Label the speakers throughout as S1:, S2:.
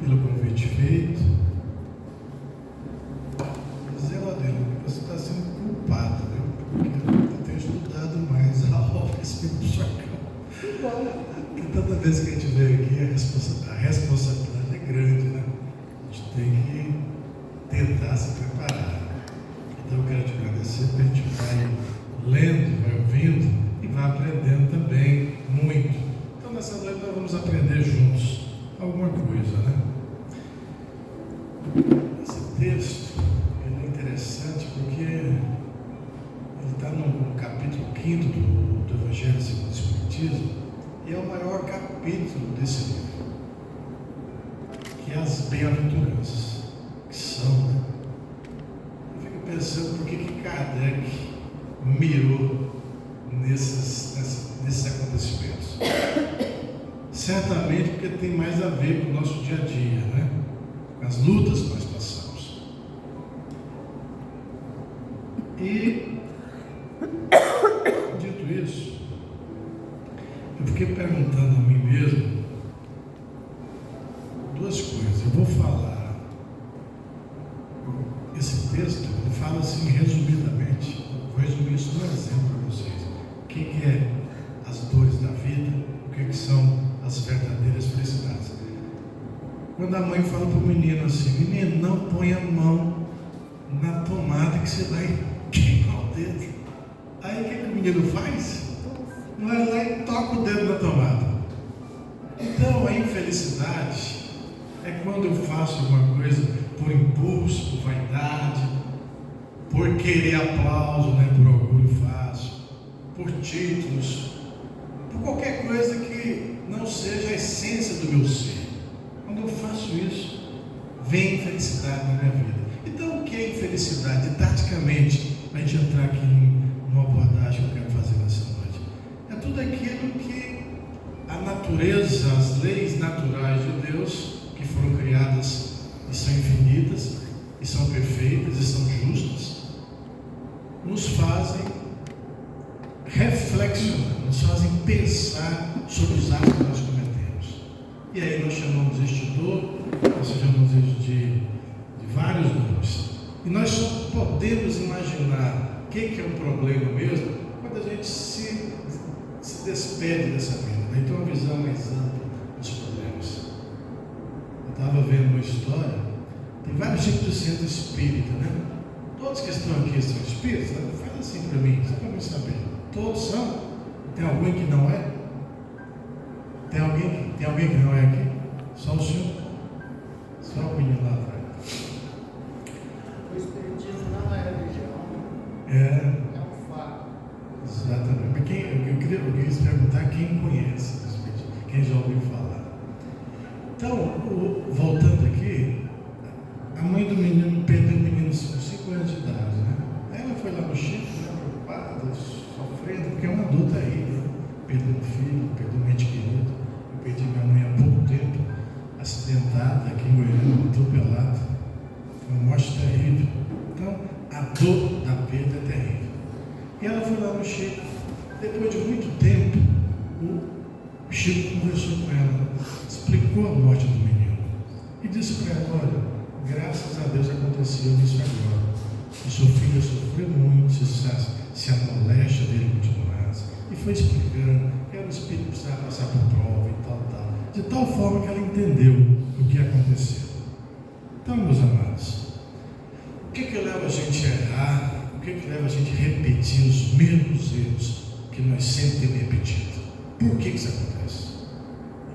S1: pelo convite feito. Zeladeiro, você está sendo culpado, viu? Porque eu tenho estudado mais a obra Espírito Chacão. Porque toda vez que a gente vem aqui, a responsabilidade é grande, né? A gente tem que tentar se preparar. Então eu quero te agradecer, porque a gente vai lendo, vai ouvindo e vai aprendendo também muito. Então nessa noite nós vamos aprender juntos alguma coisa, né? Esse texto ele é interessante porque ele está no capítulo 5 do Evangelho segundo o Espiritismo e é o maior capítulo desse livro, que é as bem-aventuranças, que são, né? Eu fico pensando por que Kardec mirou nesses acontecimentos. Certamente porque tem mais a ver com o nosso dia a dia, né? Com as lutas que nós passamos. E, dito isso, eu fiquei perguntando a mim mesmo duas coisas. Eu vou falar, esse texto, ele fala assim resumidamente, vou resumir isso num exemplo para vocês. O que é as dores da vida, o que são as verdadeiras felicidades. Quando a mãe fala para o menino assim: menino, não põe a mão na tomada que você vai queimar o dedo. Aí o que o menino faz? Vai lá e toca o dedo na tomada. Então a infelicidade é quando eu faço alguma coisa por impulso, por vaidade, por querer aplauso, né? Por orgulho faço, por títulos, por qualquer coisa que não seja a essência do meu ser. Quando eu faço isso, vem infelicidade na minha vida. Então, o que é infelicidade? Didaticamente, para a gente entrar aqui numa abordagem que eu quero fazer nessa noite, é tudo aquilo que a natureza, as leis naturais de Deus, que foram criadas e são infinitas, e são perfeitas, e são justas, nos fazem reflexionar, nos fazem pensar sobre os atos que nós cometemos. E aí nós chamamos este dor, nós chamamos isso de vários nomes. E nós só podemos imaginar o que é um problema mesmo quando a gente se despede dessa vida, né? Então uma visão mais ampla dos problemas. Eu estava vendo uma história, tem vários tipos de centro espírita, né? Todos que estão aqui são espíritas, né? Fala assim para mim, só para eu saber. Todos são? Tem alguém que não é? Tem alguém que não é aqui? Só o senhor? Só o menino lá atrás.
S2: O espiritismo não é religião.
S1: É
S2: um fato.
S1: Exatamente. Mas eu queria perguntar quem conhece o espiritismo, quem já ouviu falar. Então, voltando aqui, a mãe do menino perdeu o menino com 5 anos de idade, né? Ela foi lá no Chico, né, preocupada, sofrendo, porque é uma adulta aí, né? Perdeu um filho, perdeu um ente querido. Eu perdi minha mãe há pouco tempo, acidentada aqui em Goiânia, atropelada. Foi uma morte terrível. Então, a dor da perda é terrível. E ela foi lá no Chico. Depois de muito tempo, o Chico conversou com ela, explicou a morte do menino e disse para ela: olha, graças a Deus aconteceu isso agora. O seu filho sofreu muito, se a moléstia dele continuasse. E foi explicando que o espírito precisava passar por prova e tal. De tal forma que ela entendeu o que aconteceu. Então, meus amados, o que leva a gente a errar? O que leva a gente a repetir os mesmos erros que nós sempre temos repetido? Por que isso acontece?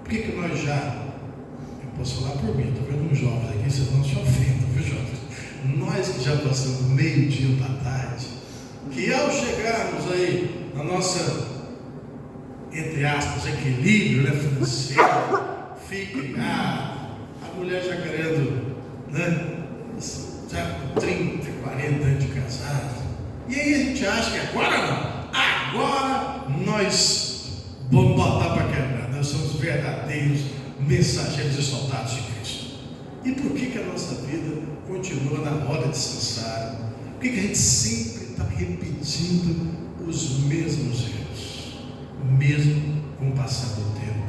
S1: Por que nós eu posso falar por mim, estou vendo uns jovens aqui, vocês não se ofendam, viu, jovens? Nós que já passamos meio-dia da tarde, que ao chegarmos aí na nossa, entre aspas, equilíbrio, né, financeiro, fica a mulher já querendo, né, já com 30, 40 anos de casado, e aí a gente acha que agora não, agora nós vamos botar para quebrar, nós somos verdadeiros mensageiros e soldados de Cristo. E por que a nossa vida continua na roda de samsara? Por que a gente sempre está repetindo os mesmos erros, mesmo com o passar do tempo,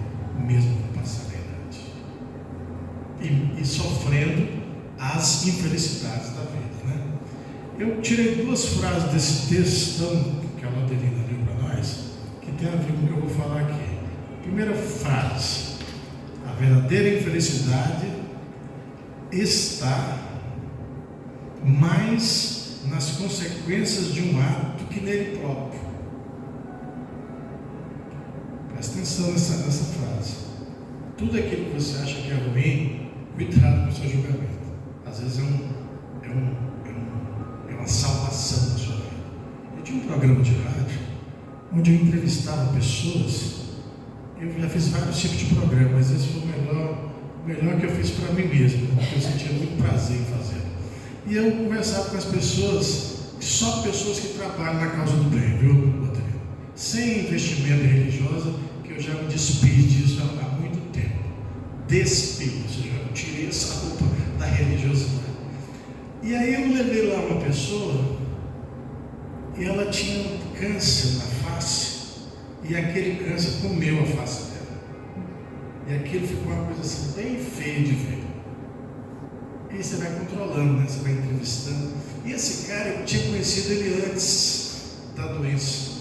S1: mesmo com o passar da idade? e sofrendo as infelicidades da vida, né? Eu tirei duas frases desse texto que a Laudelina leu para nós, que tem a ver com o que eu vou falar aqui. Primeira frase: a verdadeira infelicidade está mais nas consequências de um ato que nele próprio. Presta atenção nessa frase. Tudo aquilo que você acha que é ruim, cuidado com o seu julgamento. Às vezes é uma salvação da sua vida. Eu tinha um programa de rádio onde eu entrevistava pessoas. Eu já fiz vários tipos de programas, mas esse foi o melhor que eu fiz para mim mesmo, porque eu sentia muito prazer em fazer. E eu conversava com as pessoas, só pessoas que trabalham na causa do bem, viu, Rodrigo? Sem investimento em religiosa, que eu já me despido disso há muito tempo. Despido, ou seja, eu tirei essa roupa da religiosidade. E aí eu levei lá uma pessoa, e ela tinha um câncer na face, e aquele câncer comeu a face dela. E aquilo ficou uma coisa assim, bem feia de ver. E você vai controlando, né? Você vai entrevistando. E esse cara, eu tinha conhecido ele antes da doença.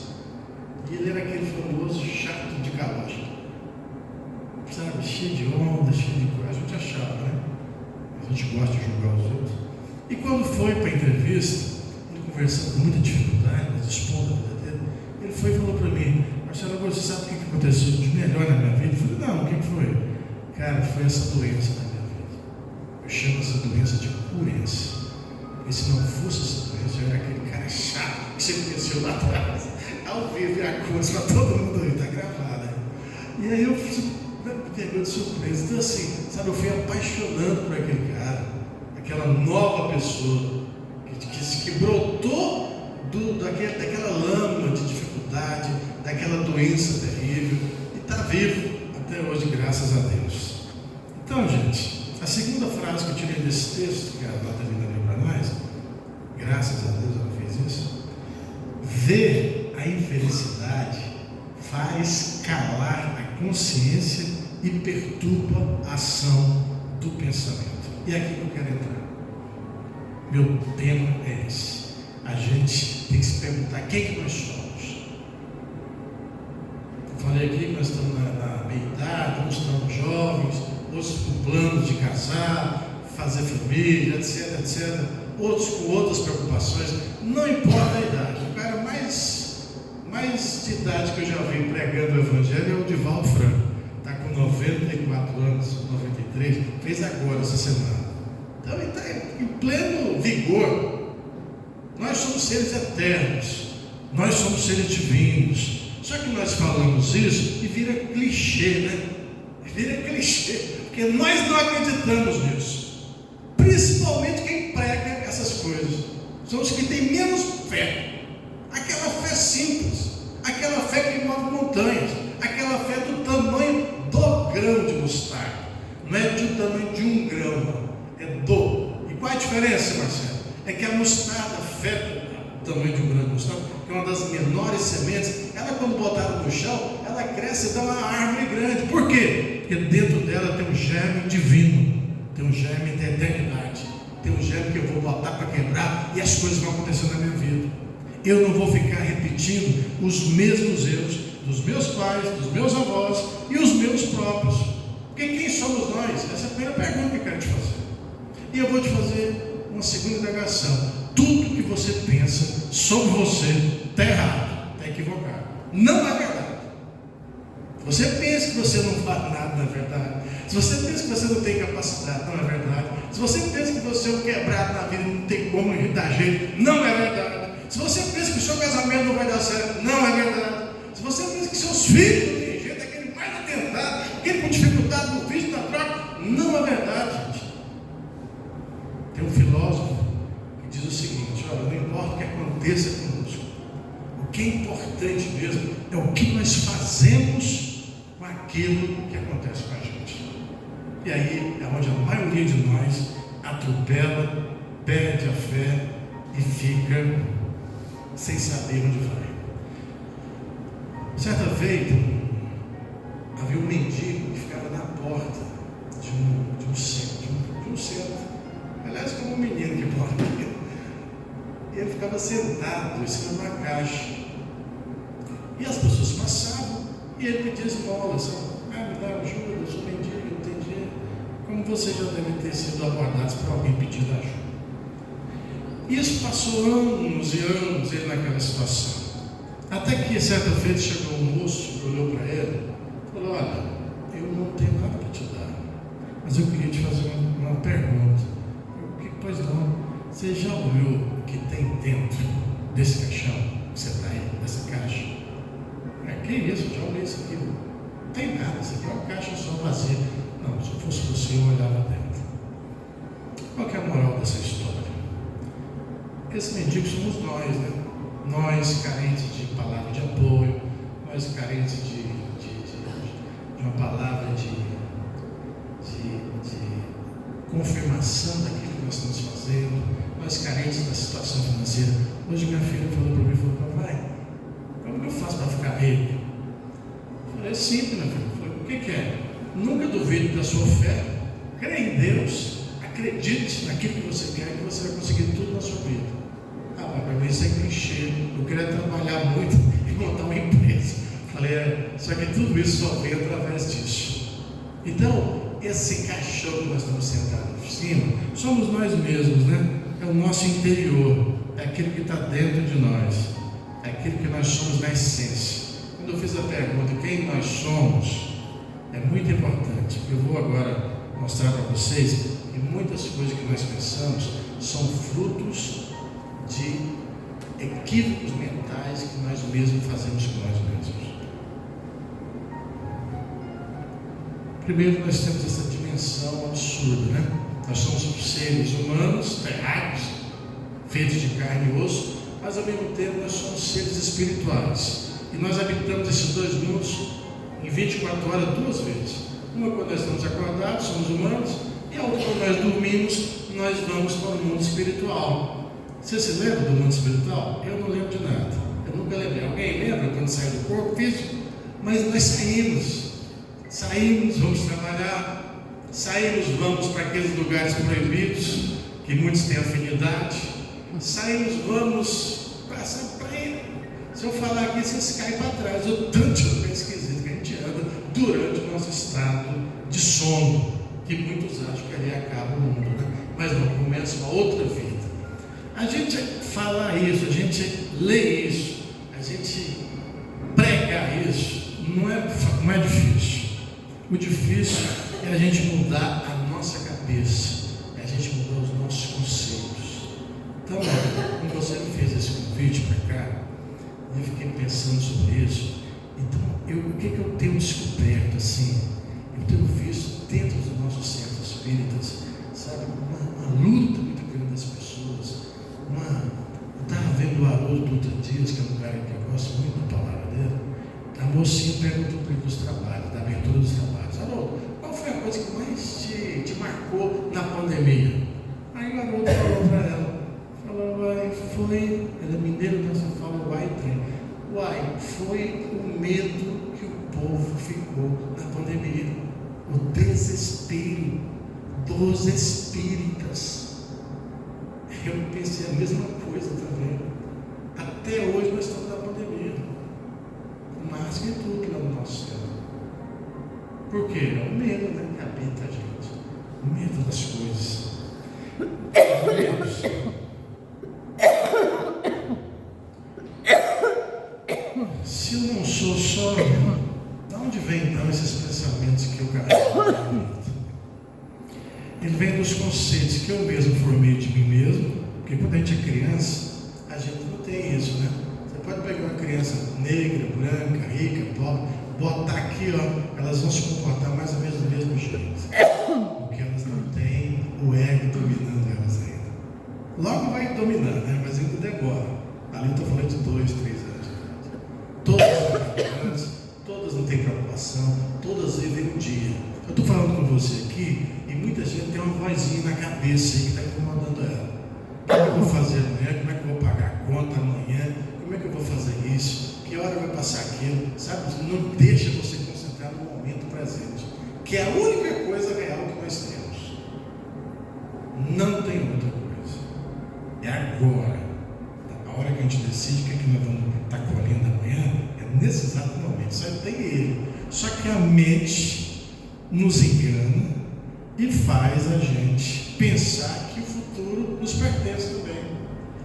S1: E ele era aquele famoso chato de galocha. Sabe? Cheio de onda, cheio de coisa. A gente achava, né? A gente gosta de julgar os outros. E quando foi para a entrevista, ele conversando com muita dificuldade, mas expondo a vida dele, ele foi e falou para mim: Marcelo, você sabe o que aconteceu de melhor na minha vida? Eu falei: não, o que foi? Cara, foi essa doença na minha vida. Eu chamo essa doença de pureza. E se não fosse essa doença, eu era aquele cara chato que você conheceu lá atrás. Ao vivo e a cores para todo mundo aí, está gravado. Né? E aí eu me pegou de surpresa. Então assim, sabe, eu fui apaixonando por aquele cara, aquela nova pessoa que brotou daquela lama de dificuldade, daquela doença terrível, e está vivo até hoje, graças a Deus. Então, gente, a segunda frase que eu tirei desse texto, que a Natalina leu para nós, graças a Deus ela fez isso: ver a infelicidade faz calar a consciência e perturba a ação do pensamento. E é aqui que eu quero entrar. Meu tema é esse. A gente tem que se perguntar quem que nós somos. Eu falei aqui que nós estamos na meia-idade, uns estamos jovens, outros com planos de casar, fazer família, etc, etc. Outros com outras preocupações. Não importa a idade. O cara mais de idade que eu já vi pregando o Evangelho é o Divaldo Franco. Está com 94 anos, 93, fez agora, essa semana. Então ele está em pleno vigor. Nós somos seres eternos, nós somos seres divinos. Só que nós falamos isso e vira clichê, né? Vira clichê, porque nós não acreditamos nisso. Principalmente quem prega essas coisas são os que têm menos fé. Aquela fé simples, aquela fé que move montanhas, aquela fé do tamanho do grão de mostarda. Não é do tamanho de um grão, não. É do. E qual é a diferença, Marcelo? É que a mostarda, a fé do tamanho de um grão de mostarda, que é uma das menores sementes, ela quando botada no chão, ela cresce e dá uma árvore grande. Por quê? Porque dentro dela tem um germe divino, tem um germe da eternidade, tem um germe que eu vou botar para quebrar e as coisas vão acontecer na minha vida. Eu não vou ficar repetindo os mesmos erros dos meus pais, dos meus avós e os meus próprios. Porque quem somos nós? Essa é a primeira pergunta que eu quero te fazer. E eu vou te fazer uma segunda indagação. Tudo que você pensa sobre você está errado, está equivocado. Não é verdade. Se você pensa que você não faz nada, não é verdade. Se você pensa que você não tem capacidade, não é verdade. Se você pensa que você é um quebrado na vida e não tem como dar jeito, não é verdade. Se você pensa que o seu casamento não vai dar certo, não é verdade. Se você pensa que seus filhos não têm jeito, aquele mais atentado, aquele com dificuldade no vídeo, na troca, não é verdade, gente. Tem um filósofo que diz o seguinte: olha, não importa o que aconteça conosco, o que é importante mesmo é o que nós fazemos com aquilo que acontece com a gente. E aí é onde a maioria de nós atropela, perde a fé e fica sem saber onde vai. Certa vez havia um mendigo que ficava na porta de um centro. E ele ficava sentado em cima de uma caixa. E as pessoas passavam e ele pedia esmolas. Me dá ajuda, eu sou mendigo, não tenho dinheiro. Como vocês já devem ter sido abordados por alguém pedindo ajuda. Isso passou anos e anos ele naquela situação. Até que certa vez chegou um moço que olhou para ele e falou: olha, eu não tenho nada para te dar, mas eu queria te fazer uma pergunta. Pois não, você já olhou o que tem dentro desse caixão que você está aí, dessa caixa? Que isso, eu já olhei isso aqui. Não tem nada, isso aqui é uma caixa só vazia. Não, se eu fosse você, eu olhava dentro. Qual que é a moral dessa história? Esse mendigo somos nós, né? Nós carentes de palavra de apoio, nós carentes de uma palavra de confirmação daquilo que nós estamos fazendo, nós carentes da situação financeira. Hoje minha filha falou para mim, papai, como eu faço para ficar rico? Eu falei, é simples, minha filha. Eu falei, o que é? Nunca duvide da sua fé, crê em Deus, acredite naquilo que você quer, que você vai conseguir tudo na sua vida. Para mim isso é clichê, eu queria trabalhar muito e montar uma empresa. Falei, só que tudo isso só vem através disso. Então, esse caixão que nós estamos sentados em cima, somos nós mesmos, né? É o nosso interior, é aquilo que está dentro de nós, é aquilo que nós somos na essência. Quando eu fiz a pergunta, quem nós somos, é muito importante. Eu vou agora mostrar para vocês que muitas coisas que nós pensamos são frutos de equívocos mentais que nós mesmos fazemos com nós mesmos. Primeiro, nós temos essa dimensão absurda, né? Nós somos seres humanos, terráqueos, feitos de carne e osso, mas ao mesmo tempo nós somos seres espirituais. E nós habitamos esses dois mundos em 24 horas duas vezes. Uma quando nós estamos acordados, somos humanos, e a outra quando nós dormimos, nós vamos para o mundo espiritual. Você se lembra do mundo espiritual? Eu não lembro de nada. Eu nunca lembrei. Alguém lembra quando sai do corpo físico? Mas nós saímos, vamos trabalhar, saímos, vamos para aqueles lugares proibidos, que muitos têm afinidade, saímos, vamos para essa praia. Se eu falar aqui, vocês caem para trás, o tanto de lugar esquisito que a gente anda durante o nosso estado de sono, que muitos acham que ali acaba o mundo, né? Mas não, começa uma outra vida. A gente falar isso, a gente ler isso, a gente pregar isso, não é difícil. O difícil é a gente mudar a nossa cabeça, é a gente mudar os nossos conceitos. Então, quando você me fez esse convite para cá, eu fiquei pensando sobre isso. Então, o que eu tenho descoberto assim? Eu tenho visto dentro dos nossos centros espíritas, sabe, uma luta muito grande das pessoas. Eu estava vendo o Haroldo Dutra Dias, que é um cara que eu gosto muito da palavra dele. A mocinha perguntou para ele dos trabalhos, da abertura dos trabalhos. Haroldo, qual foi a coisa que mais te marcou na pandemia? Aí o Haroldo falou para ela, ela é mineira, né? Você fala uai, foi o medo que o povo ficou na pandemia, o desespero dos espíritas. Eu pensei a mesma coisa também. Até hoje nós estamos na pandemia, mais que tudo lá no nosso céu. Por quê? É o medo, né, que habita a gente, o medo das coisas. Se eu não sou só, de onde vem então esses pensamentos que eu carrego? Ele vem dos conceitos que eu mesmo formei de mim mesmo, porque quando a gente é criança, a gente não tem isso, né? Você pode pegar uma criança negra, branca, rica, pobre, botar aqui, ó, elas vão se comportar mais ou menos do mesmo jeito, porque elas não têm o ego dominando elas ainda. Logo vai dominar, né? Mas ainda demora. Ali eu estou falando de 2, 3 anos. Todas são grandes, todas não têm preocupação, todas vivem um dia. Eu estou falando com você aqui e muita gente tem uma vozinha na cabeça aí que está incomodando ela. O que eu vou fazer amanhã? Como é que eu vou pagar a conta amanhã? Como é que eu vou fazer isso? Que hora vai passar aquilo? Sabe? Não deixa você concentrar no momento presente, que é a única coisa real que nós temos. Não tem outra coisa. tem Ele. Só que a mente nos engana e faz a gente pensar que o futuro nos pertence também.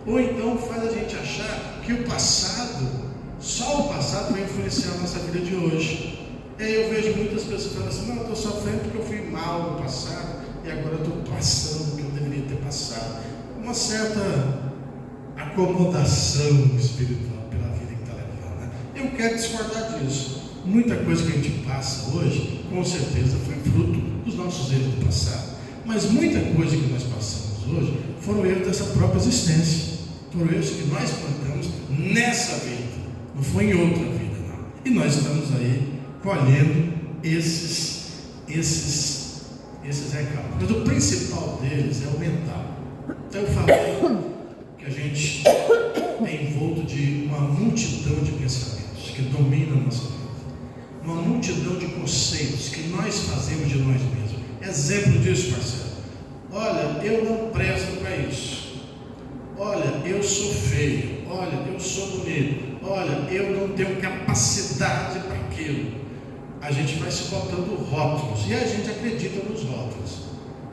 S1: Ou então faz a gente achar que o passado, só o passado vai influenciar a nossa vida de hoje. E aí eu vejo muitas pessoas falando assim: não, eu estou sofrendo porque eu fui mal no passado e agora eu estou passando o que eu deveria ter passado. Uma certa acomodação espiritual pela vida que está levando, né? Eu quero discordar disso. Muita coisa que a gente passa hoje, com certeza, foi fruto dos nossos erros do passado. Mas muita coisa que nós passamos hoje foram erros dessa própria existência. Foram erros que nós plantamos nessa vida, não foi em outra vida, não. E nós estamos aí colhendo esses recalques. Mas o principal deles é o mental. Então eu falei que a gente é envolto de uma multidão de pensamentos que dominam a nossa vida. Uma multidão de conceitos que nós fazemos de nós mesmos. Exemplo disso, Marcelo. Olha, eu não presto para isso. Olha, eu sou feio. Olha, eu sou bonito. Olha, eu não tenho capacidade para aquilo. A gente vai se botando rótulos e a gente acredita nos rótulos.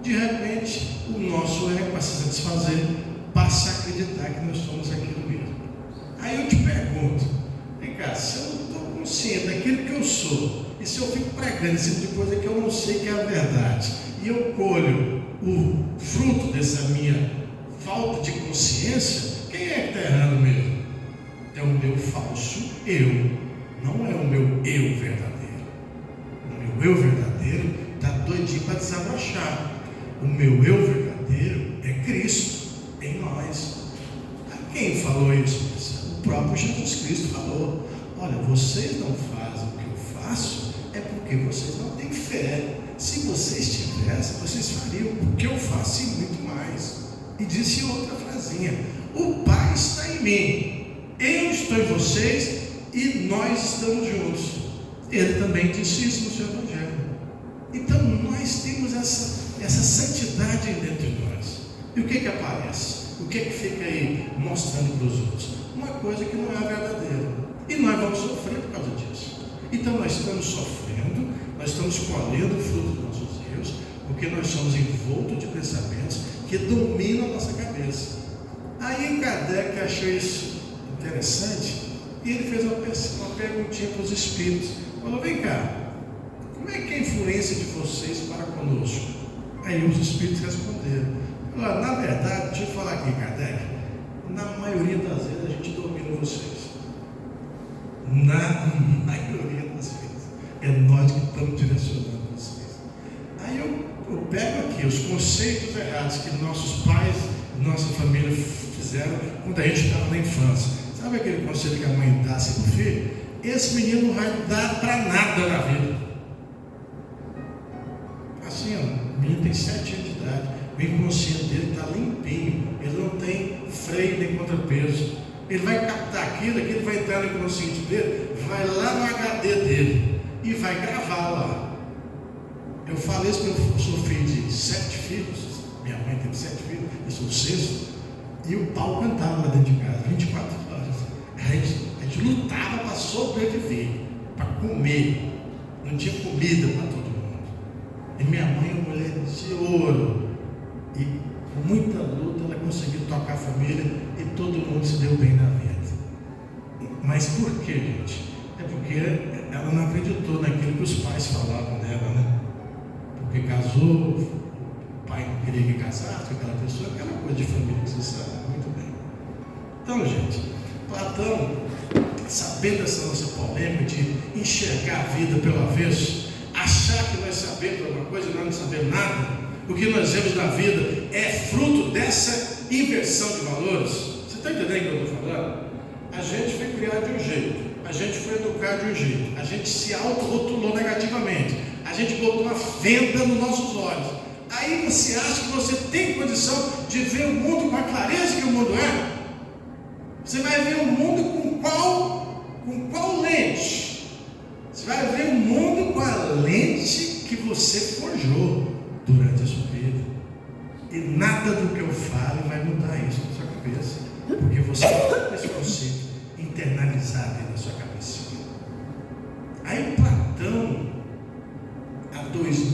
S1: De repente, o nosso ego, para se satisfazer, passa a acreditar que nós somos aquilo mesmo. Aí eu te pergunto: vem cá, se eu não estou consciente daquilo que eu sou, e se eu fico pregando esse tipo de coisa que eu não sei que é a verdade, e eu colho o fruto dessa minha falta de consciência, quem é que está errando mesmo? É o meu falso eu, não é o meu eu verdadeiro. O meu eu verdadeiro está doidinho para desabrochar. O meu eu verdadeiro é Cristo em nós. Quem falou isso? O próprio Jesus Cristo falou: olha, vocês não fazem o que eu faço, é porque vocês não têm fé. Se vocês tivessem, vocês fariam o que eu faço e muito mais. E disse outra frasinha: o Pai está em mim, eu estou em vocês e nós estamos juntos. Ele também disse isso no seu Evangelho. Então nós temos essa santidade dentro de nós. E o que aparece? O que fica aí mostrando para os outros? Uma coisa que não é verdadeira. E nós vamos sofrer por causa disso. Então nós estamos sofrendo, nós estamos colhendo o fruto dos nossos erros, porque nós somos envoltos de pensamentos que dominam a nossa cabeça. Aí Kardec achou isso interessante e ele fez uma perguntinha para os espíritos. Falou: vem cá, como é que é a influência de vocês para conosco? Aí os espíritos responderam: na verdade, deixa eu falar aqui, Kardec, na maioria das vezes a gente domina vocês. Na maioria das vezes é nós que estamos direcionando vocês. Aí eu pego aqui os conceitos errados que nossos pais, nossa família fizeram quando a gente estava na infância. Sabe aquele conselho que a mãe dá assim para o filho? Esse menino não vai dar para nada na vida. Assim, ó, o menino tem 7 anos de idade, o inconsciente dele está limpinho, ele não tem freio nem contrapeso. Ele vai captar aquilo vai entrar no inconsciente dele, vai lá no HD dele e vai gravar lá. Eu falei isso porque eu sou filho de 7 filhos, minha mãe teve 7 filhos, eu sou o 6º, e o pau cantava lá dentro de casa, 24 horas. A gente lutava para sobreviver, para comer, não tinha comida para todo mundo. E minha mãe é uma mulher de ouro, e com muita luta ela conseguiu tocar a família e todo mundo se deu bem na vida. Mas por quê, gente? É porque ela não acreditou naquilo que os pais falavam dela, né? Porque casou, o pai não queria que casasse com aquela pessoa, aquela coisa de família que você sabe muito bem. Então, gente, Platão, sabendo dessa nossa polêmica de enxergar a vida pelo avesso, achar que nós sabemos alguma coisa e nós não sabemos nada, o que nós vemos na vida é fruto dessa inversão de valores. Você está entendendo o que eu estou falando? A gente foi criado de um jeito, a gente foi educado de um jeito, a gente se auto-rotulou negativamente, a gente botou uma fenda nos nossos olhos. Aí você acha que você tem condição de ver o mundo com a clareza que o mundo é? Você vai ver o mundo com qual lente? Você vai ver o mundo com a lente que você forjou durante a sua vida. E nada do que eu falo vai mudar isso na sua cabeça, porque você tem esse conceito internalizado aí na sua cabeça. Aí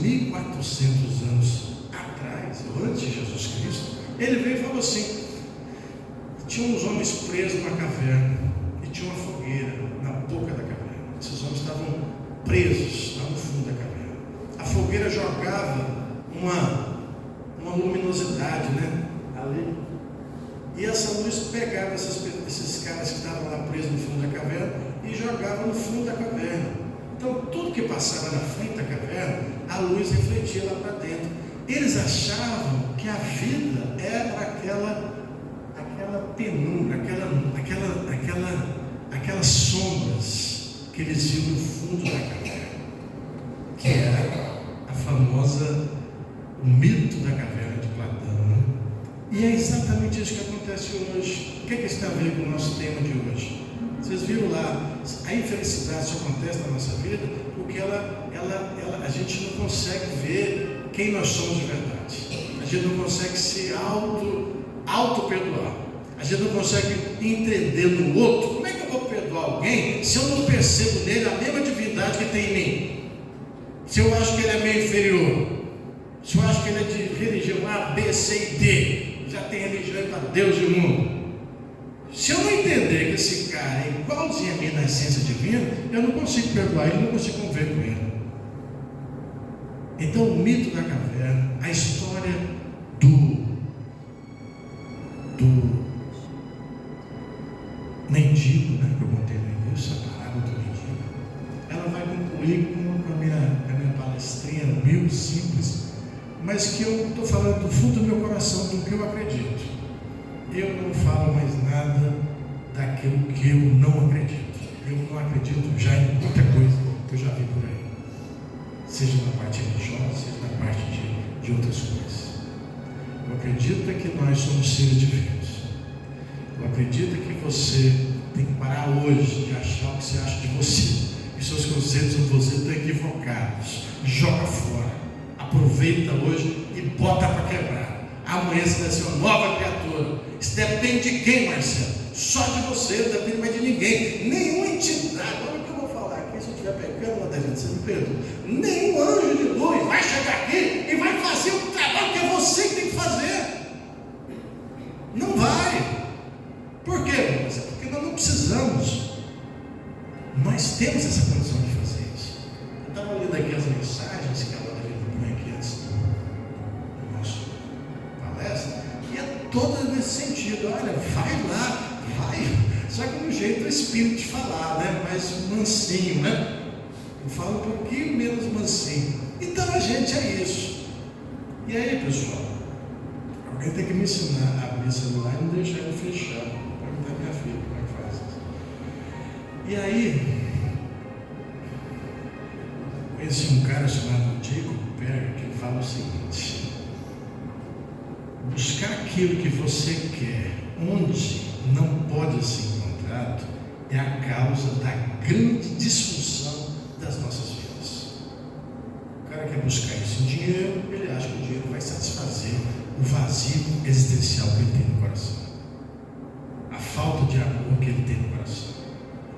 S1: 1400 anos atrás, ou antes de Jesus Cristo, ele veio e falou assim: tinha uns homens presos numa caverna e tinha uma fogueira na boca da caverna. Esses homens estavam presos lá no fundo da caverna. A fogueira jogava uma luminosidade, né, ali, e essa luz pegava esses caras que estavam lá presos no fundo da caverna e jogava no fundo da caverna. Então tudo que passava na frente da caverna, a luz refletia lá para dentro. Eles achavam que a vida era aquela penumbra, aquelas sombras que eles viam no fundo da caverna, que era o mito da caverna de Platão, né? E é exatamente isso que acontece hoje. O que isso tem a ver com o nosso tema de hoje? Vocês viram lá, a infelicidade só acontece na nossa vida porque a gente não consegue ver quem nós somos de verdade. A gente não consegue se auto-perdoar. A gente não consegue entender no outro. Como é que eu vou perdoar alguém se eu não percebo nele a mesma divindade que tem em mim? Se eu acho que ele é meio inferior, se eu acho que ele é de religião A, B, C e D, já tem religião para Deus e o mundo. Se eu não entender que esse cara é igualzinho a mim na essência divina, eu não consigo perdoar ele, não consigo conviver com ele. Então o mito da caverna, a história do mendigo, né, que eu contei no início, a parábola do mendigo, ela vai concluir com a minha palestrinha humilde, simples, mas que eu estou falando do fundo do meu coração, do que eu acredito. Eu não falo mais nada daquilo que eu não acredito. Eu não acredito já em muita coisa que eu já vi por aí, seja na parte religiosa, seja na parte de outras coisas. Eu acredito que nós somos seres divinos. Eu acredito que você tem que parar hoje de achar o que você acha de você, que seus conceitos sobre você estão equivocados. Joga fora, aproveita hoje e bota para quebrar. Amanhã você vai ser uma nova criatura. Isso depende de quem, Marcelo? Só de você, não depende mais de ninguém. Nenhuma entidade, olha o que eu vou falar aqui, se eu estiver pecando, lá da gente, você me perdoa. Nenhum anjo de luz vai chegar aqui e vai fazer o trabalho que é você que tem que fazer. Não vai. Por quê, Marcelo? Porque nós não precisamos. Nós temos essa condição de fazer isso. Eu estava lendo aqui as mensagens que a Laura põe aqui antes do nosso palestra, e é toda nesse sentido. Olha, vai lá, vai, só que no jeito do Espírito de falar, né? Mais mansinho, né? Eu falo um pouquinho menos mansinho. Então a gente é isso. E aí, pessoal, alguém tem que me ensinar a abrir o celular e não deixar ele fechado. Vou perguntar minha filha como é que faz isso. E aí, conheci um cara chamado Jacob Perry, que ele fala o seguinte: buscar aquilo que você quer onde não pode ser encontrado é a causa da grande disfunção das nossas vidas. O cara quer buscar isso em dinheiro, ele acha que o dinheiro vai satisfazer o vazio existencial que ele tem no coração, a falta de amor que ele tem no coração,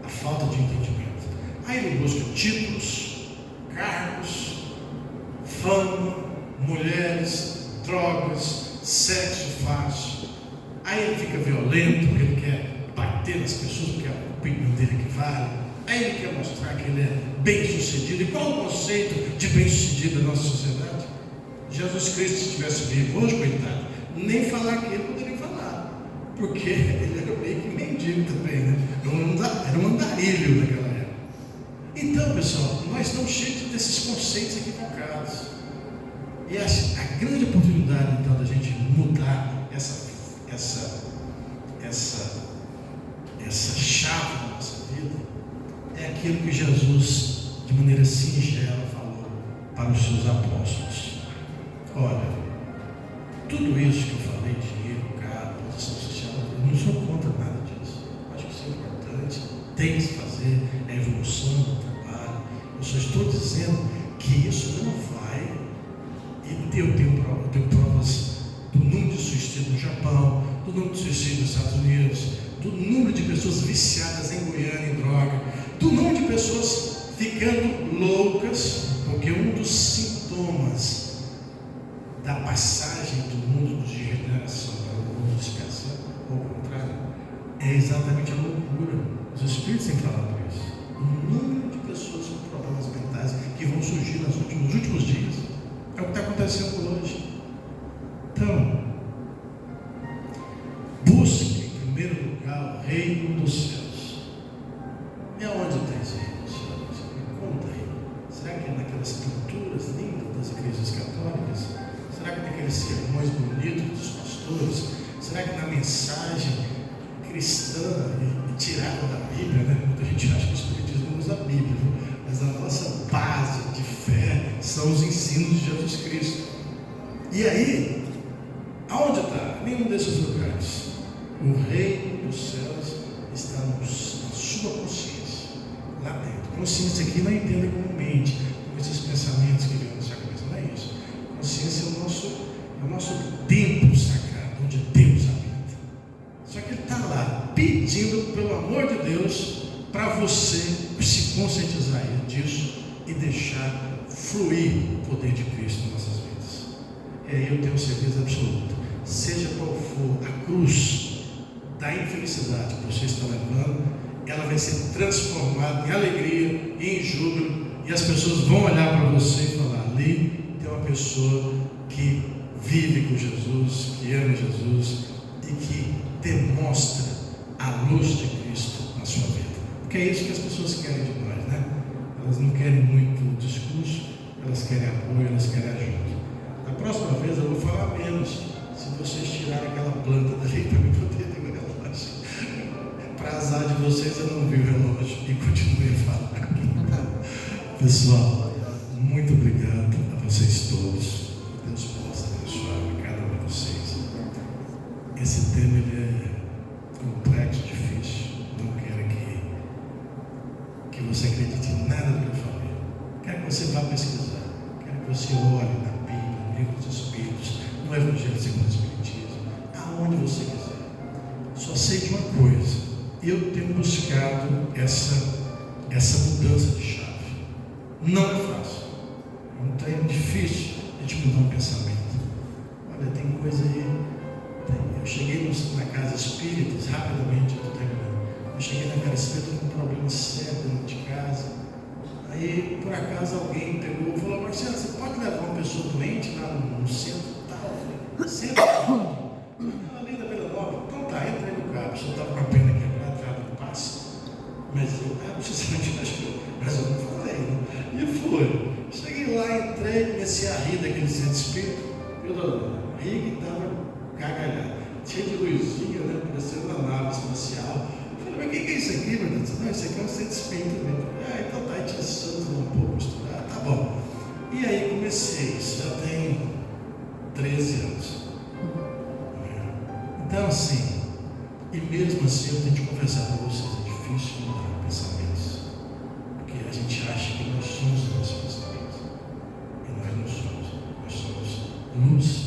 S1: a falta de entendimento. Aí ele busca títulos, cargos, fama, mulheres, drogas, sexo fácil. Aí ele fica violento porque ele quer bater nas pessoas, porque a opinião dele que vale. Aí ele quer mostrar que ele é bem sucedido. E qual o conceito de bem sucedido da nossa sociedade? Jesus Cristo, se estivesse vivo hoje, coitado, nem falar que ele poderia falar, porque ele era meio que mendigo também, né? Era um andarilho naquela época. Então, pessoal, nós estamos cheios desses conceitos equivocados. E a grande oportunidade, então, da gente mudar essa chave da nossa vida é aquilo que Jesus, de maneira singela, falou para os seus apóstolos. Olha, tudo isso que eu falei, dinheiro, carro, posição social, eu não sou contra nada disso. Acho que isso é importante, tem que se fazer, é a evolução do trabalho. Eu só estou dizendo que isso não vai. E eu tenho provas do número de suicídios no Japão, do número de suicídios nos Estados Unidos, do número de pessoas viciadas em Goiânia, em droga, do número de pessoas ficando loucas isso, porque um dos sintomas da passagem do mundo de regeneração para o mundo de expiação, ou ao contrário, é exatamente a loucura. Os Espíritos têm falado isso. O número de pessoas com problemas mentais que vão surgir nos últimos dias é o que está acontecendo hoje. Então, busque em primeiro lugar o reino dos céus. E aonde está esse reino dos céus? Me conta aí. Será que é naquelas pinturas lindas das igrejas católicas? Será que naqueles sermões bonitos dos pastores? Será que na mensagem cristã e tirada da Bíblia, né? Muita gente acha que o Espiritismo não usa a Bíblia, viu? Mas a nossa base de fé são os ensinos de Jesus Cristo. E aí, aonde está? Nenhum desses lugares. O reino dos céus está na sua consciência, lá dentro. Consciência aqui não entenda como mente, com esses pensamentos que vêm na sua cabeça, não é isso. Consciência é o nosso templo sagrado, onde Deus habita. Só que Ele está lá, pedindo, pelo amor de Deus, para você se conscientizar disso e deixar fluir o poder de Cristo em nossas vidas. E aí eu tenho certeza absoluta, seja qual for a cruz da infelicidade que você está levando, ela vai ser transformada em alegria e em júbilo, e as pessoas vão olhar para você e falar: ali tem uma pessoa que vive com Jesus, que ama Jesus e que demonstra a luz de Cristo na sua vida. Porque é isso que as pessoas querem de nós, né? Elas não querem muito discurso, elas querem apoio, elas querem ajuda. Da próxima vez eu vou falar menos, se vocês tirarem aquela planta dali para eu poder ter o relógio. Para azar de vocês, eu não vi o relógio e continuei a falar. Pessoal, muito obrigado a vocês todos. Deus possa abençoar cada um de vocês. Esse tema ele é complexo, difícil. Não quero que você acredite em nada do que eu falei. Quero que você vá pesquisar. Quero que você olhe na Bíblia, no Livro dos Espíritos, no Evangelho segundo o Espiritismo, aonde você quiser. Só sei de uma coisa: eu tenho buscado essa mudança de chave. Não é fácil. É um treino difícil de mudar um pensamento. Olha, tem coisa aí. Eu cheguei na casa espírita, rapidamente, eu estou terminando. Eu cheguei na casa espírita com um problema sério dentro de casa. Aí, por acaso, alguém pegou e falou: Marcelo, você pode levar uma pessoa doente lá no centro tal? Eu falei: centro tal? Ali da Vila Nova. Então tá, entrei no carro. A pessoa estava com a perna quebrada, estava no passe. Mas eu, precisamente, acho que mas eu não falei, né? E foi. Cheguei lá, entrei, comecei a rir daquele centro espírita. Eu ri que estava gargalhado, cheio de luzinha, né? Parecendo uma nave espacial. Eu falei: mas o que é isso aqui, meu Deus? Não, isso aqui é um centro espírita mesmo. Então tá, tinha santo um pouco misturado, tá bom. E aí comecei, isso já tem 13 anos. Então assim, e mesmo assim eu tenho que confessar para vocês, é difícil mudar pensamentos, porque a gente acha que nós somos os nossos pensamentos, e nós não somos, nós somos luz